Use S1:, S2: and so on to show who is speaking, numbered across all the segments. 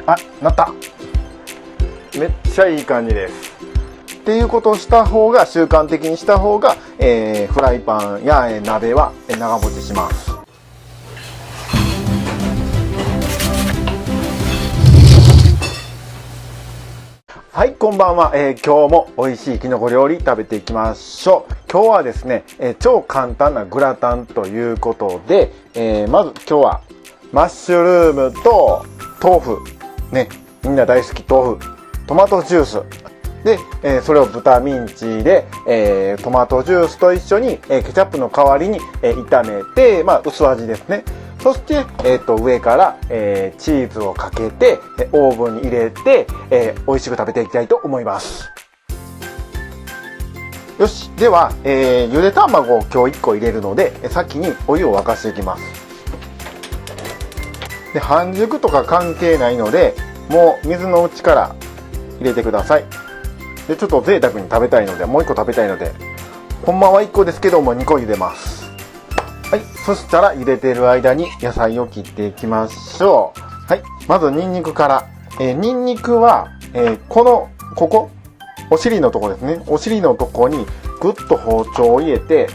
S1: あ、なった。めっちゃいい感じです。っていうことをした方が、習慣的にした方が、フライパンや鍋は長持ちします。はい、こんばんは。今日も美味しいきのこ料理食べていきましょう。今日はですね、超簡単なグラタンということで、まず今日はマッシュルームと豆腐、ね、みんな大好き豆腐、トマトジュースで、それを豚ミンチで、トマトジュースと一緒に、ケチャップの代わりに、炒めて、まあ薄味ですね。そして、上から、チーズをかけて、オーブンに入れて、美味しく食べていきたいと思います。よし。では、ゆで卵を今日1個入れるので、先にお湯を沸かしていきます。で、半熟とか関係ないので、もう水のうちから入れてください。で、ちょっと贅沢に食べたいので、もう1個食べたいので、ほんまは1個ですけども2個茹でます。はい、そしたら茹でてる間に野菜を切っていきましょう。はい、まずニンニクから。ニンニクは、ここ、お尻のとこですね。お尻のとこにぐっと包丁を入れて、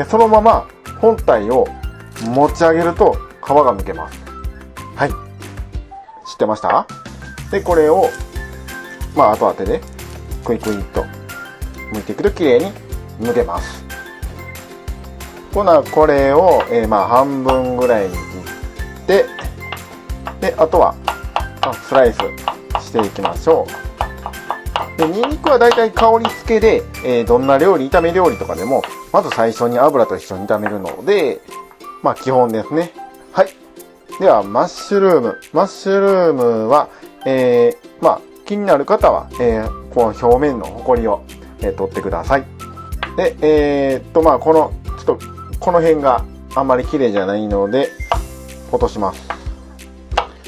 S1: そのまま本体を持ち上げると皮がむけます。はい。知ってました？で、これを、まあ、後当てで、クイクイっと剥いていくと綺麗に剥けます。これを、まあ半分ぐらいに切って、で、あとはスライスしていきましょう。で、ニンニクはだいたい香り付けで、どんな料理、炒め料理とかでも、まず最初に油と一緒に炒めるので、まあ基本ですね。はい。では、マッシュルーム。マッシュルームは、まあ気になる方は、この表面のホコリを、取ってください。で、まあちょっと、この辺があんまり綺麗じゃないので落とします。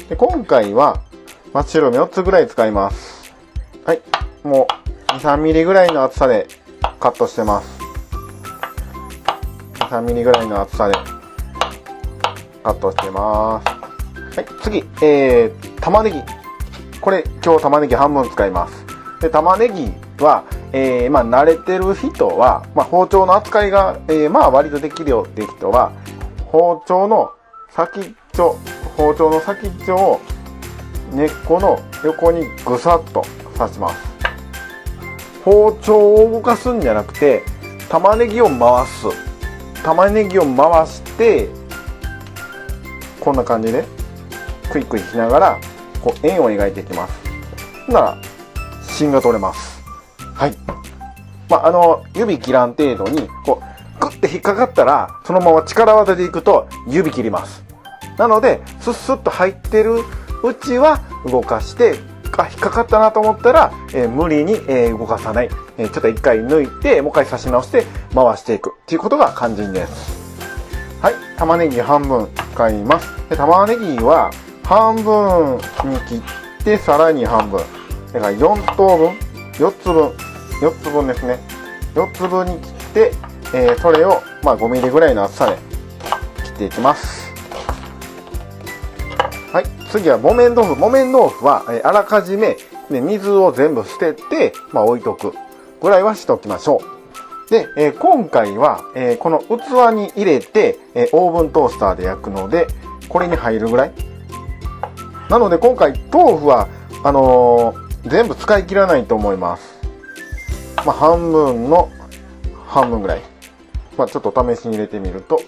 S1: で、今回はマッシュルーム4つぐらい使います。はい、もう 2,3 ミリぐらいの厚さでカットしてます。 2,3 ミリぐらいの厚さでカットしてます。はい、次、玉ねぎ。これ今日玉ねぎ半分使います。で、玉ねぎはまあ慣れてる人は、まあ包丁の扱いが、まあ割とできるよっていう人は、包丁の先っちょを根っこの横にぐさっと刺します。包丁を動かすんじゃなくて、玉ねぎを回す。玉ねぎを回して、こんな感じでクイクイしながらこう円を描いていきます。なら芯が取れます。はい。まあ、指切らん程度に、こう、グッて引っかかったら、そのまま力技でいくと、指切ります。なので、スッスッと入ってるうちは動かして、引っかかったなと思ったら、無理に、動かさない。ちょっと一回抜いて、もう一回刺し直して、回していく。っていうことが肝心です。はい。玉ねぎ半分使います。で、玉ねぎは、半分に切って、さらに半分。だから4等分、4つ分。4つ分ですね。4つ分に切って、それを、まあ、5ミリぐらいの厚さで切っていきます。はい。次は木綿豆腐。木綿豆腐は、あらかじめ、ね、水を全部捨てて、まあ、置いとくぐらいはしておきましょう。で、今回は、この器に入れて、オーブントースターで焼くので、これに入るぐらい。なので、今回豆腐は、全部使い切らないと思います。まあ、半分の半分ぐらい。まあ、ちょっと試しに入れてみると、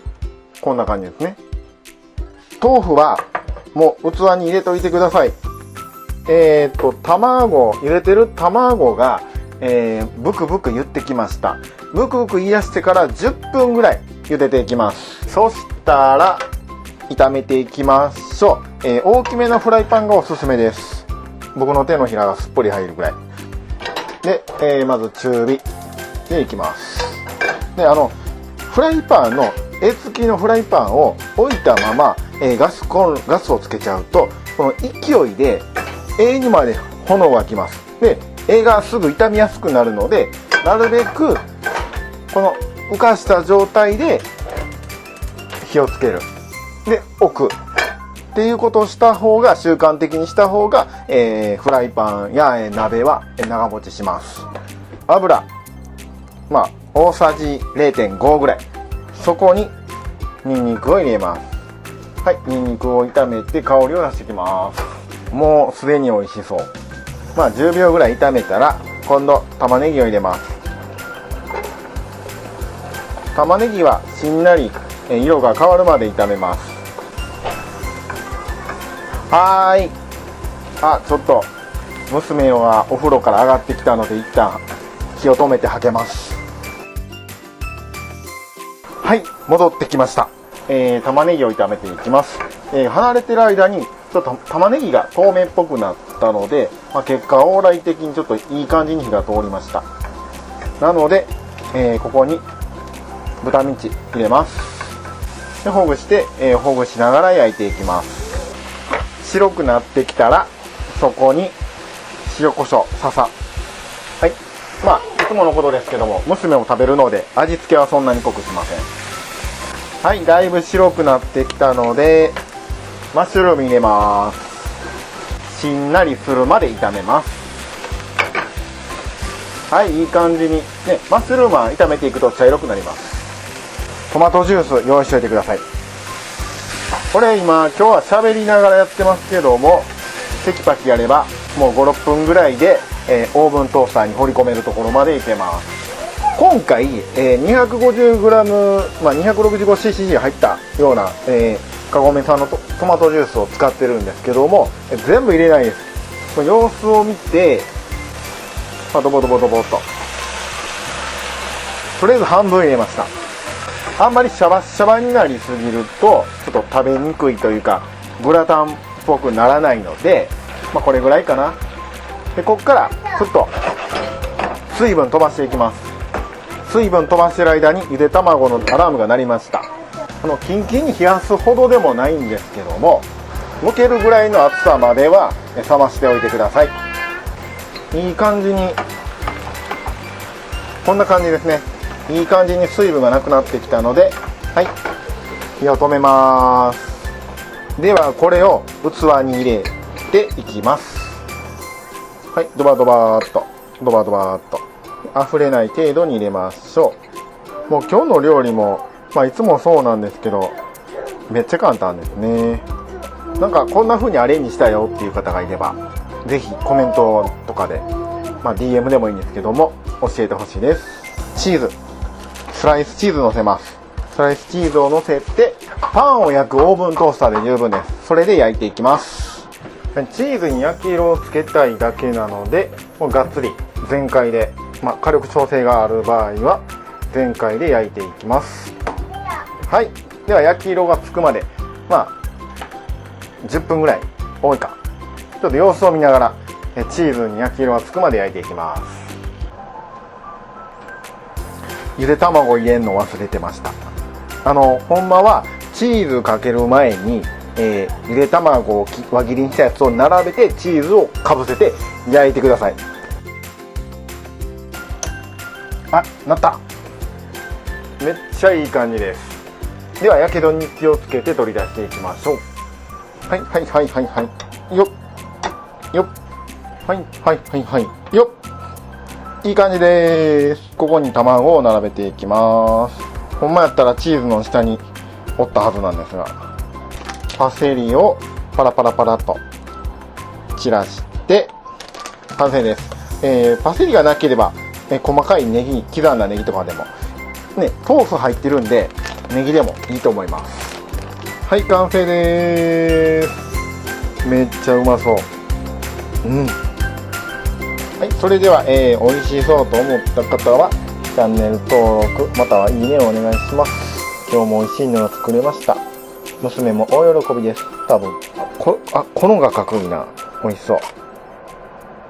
S1: こんな感じですね。豆腐は、もう器に入れといてください。茹でてる卵が、ブクブク言ってきました。ブクブク言い出してから10分ぐらい茹でていきます。そしたら、炒めていきましょう。大きめのフライパンがおすすめです。僕の手のひらがすっぽり入るぐらい。で、まず中火でいきます。で、フライパンの、柄付きのフライパンを置いたまま、ガスをつけちゃうと、この勢いで、柄にまで炎がきます。で、柄がすぐ傷みやすくなるので、なるべく、この浮かした状態で火をつける。で、置く。っていうことをした方が、習慣的にした方が、フライパンや鍋は長持ちします。油、まあ大さじ 0.5 ぐらい。そこにニンニクを入れます。はい、ニンニクを炒めて香りを出していきます。もうすでに美味しそう。まあ10秒ぐらい炒めたら、今度玉ねぎを入れます。玉ねぎはしんなり色が変わるまで炒めます。はーい。ちょっと娘はお風呂から上がってきたので、一旦火を止めてはけます。はい、戻ってきました。玉ねぎを炒めていきます。離れてる間にちょっと玉ねぎが透明っぽくなったので、結果往来的にちょっといい感じに火が通りました。なので、ここに豚ミンチ入れます。でほぐして、ほぐしながら焼いていきます。白くなってきたら、そこに塩コショウささ。はい、まあいつものことですけども、娘も食べるので味付けはそんなに濃くしません。はい、だいぶ白くなってきたのでマッシュルーム入れます。しんなりするまで炒めます。はい、いい感じにね、マッシュルームは炒めていくと茶色くなります。トマトジュース用意しておいてください。これ今日は喋りながらやってますけども、テキパキやればもう 5,6 分ぐらいで、オーブントースターに放り込めるところまでいけます。今回、250g、265cc 入ったような、カゴメさんのトマトジュースを使ってるんですけども、全部入れないです。様子を見て、ドボドボドボっととりあえず半分入れました。あんまりシャバシャバになりすぎるとちょっと食べにくいというかグラタンっぽくならないので、これぐらいかな。でこっからふっと水分飛ばしていきます。水分飛ばしてる間にゆで卵のアラームが鳴りました。キンキンに冷やすほどでもないんですけども、むけるぐらいの厚さまでは冷ましておいてください。いい感じに、こんな感じですね。いい感じに水分がなくなってきたので、はい、火を止めます。ではこれを器に入れていきます。はい、ドバドバーっとドバドバーっと溢れない程度に入れましょう。もう今日の料理も、いつもそうなんですけどめっちゃ簡単ですね。なんかこんな風にアレンジしたよっていう方がいればぜひコメントとかで、DM でもいいんですけども教えてほしいです。チーズ、スライスチーズ乗せます。スライスチーズを乗せてパンを焼くオーブントースターで十分です。それで焼いていきます。チーズに焼き色をつけたいだけなので、もうがっつり全開で、火力調整がある場合は全開で焼いていきます。はい、では焼き色がつくまで10分ぐらい多いか、ちょっと様子を見ながらチーズに焼き色がつくまで焼いていきます。ゆで卵入れるの忘れてました。ほんまはチーズかける前に、ゆで卵を輪切りにしたやつを並べてチーズをかぶせて焼いてください。なった。めっちゃいい感じです。ではやけどに気をつけて取り出していきましょう。はいよっよっよっ、いい感じです。ここに卵を並べていきます。ほんまやったらチーズの下に折ったはずなんですが、パセリをパラパラパラと散らして完成です。パセリがなければ、細かいネギ、刻んだネギとかでもね、豆腐入ってるんでネギでもいいと思います。はい、完成です。めっちゃうまそう。はい、それでは、美味しそうと思った方はチャンネル登録またはいいねをお願いします。今日も美味しいのが作れました。娘も大喜びです。多分このがかっこいいな。美味しそう。